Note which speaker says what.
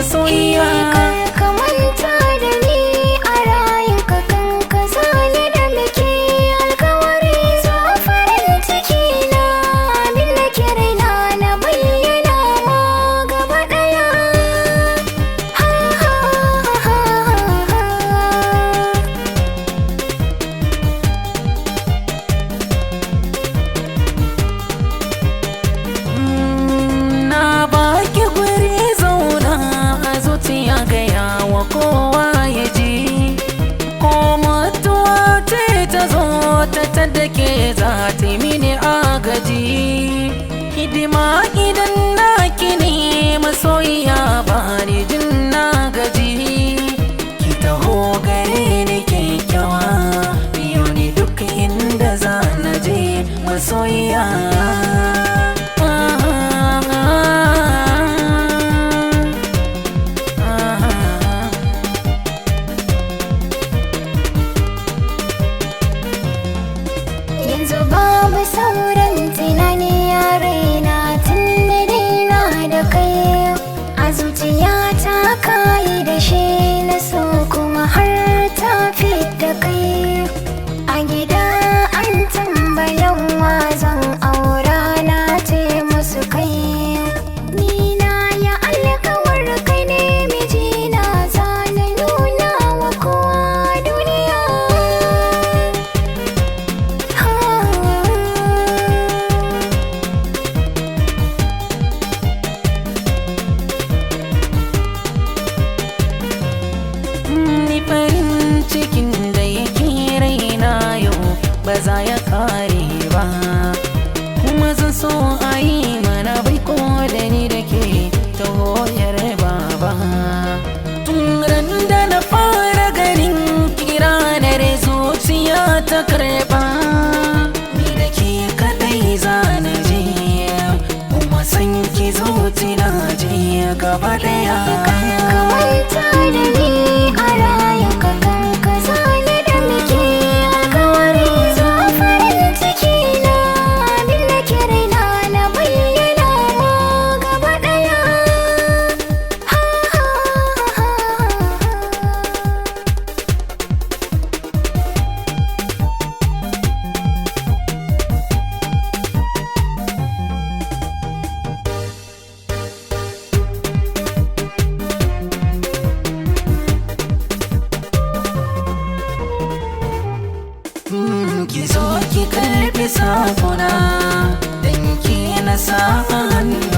Speaker 1: masoyiya.
Speaker 2: Ka manta da ni a rayuka kan ka zane da muke alkawari zo farin ciki na abin da ke raina na bayyana ma gaba daya. Ha ha ha ha.
Speaker 1: Na baki guri zauna a zuciya gaya wa kowa ya ji, ko mutuwa ce ta zo ta taddake za ta yi mini agaji. Hidima idan naki ne masoyiya ba ni jin na gaji, ki taho gare ni kyakkyawa biyo ni duk inda za na je masoyiya.
Speaker 2: Yanzu babu sauran tunani a raina tun da daina da kai a zuciyata kayi da shi na so kuma har ta da kai. A gida an tambayan wa zan aura na ce musu kai, ni na ya alkawar kai ne mijina za na nuna wa kowa duniya.
Speaker 1: Ni farin cikin da yake raina yau ba za ya kare ba, kuma zan so a yi mana baiko da ni da ke ta hoyar baba. Tun ran da na fara ganin kira na zuciya ta karba, ni da ke kadai za na je kuma san ki zuci na je gaba daya.
Speaker 2: Ka manta da ni a rayuka kan ka zane da muke alkawari zo farin ciki na abin da ke raina na bayyana ma gaba daya. Ha ha ha ha.
Speaker 1: Ki zo ki karbi sakona, dan ki na sa hannu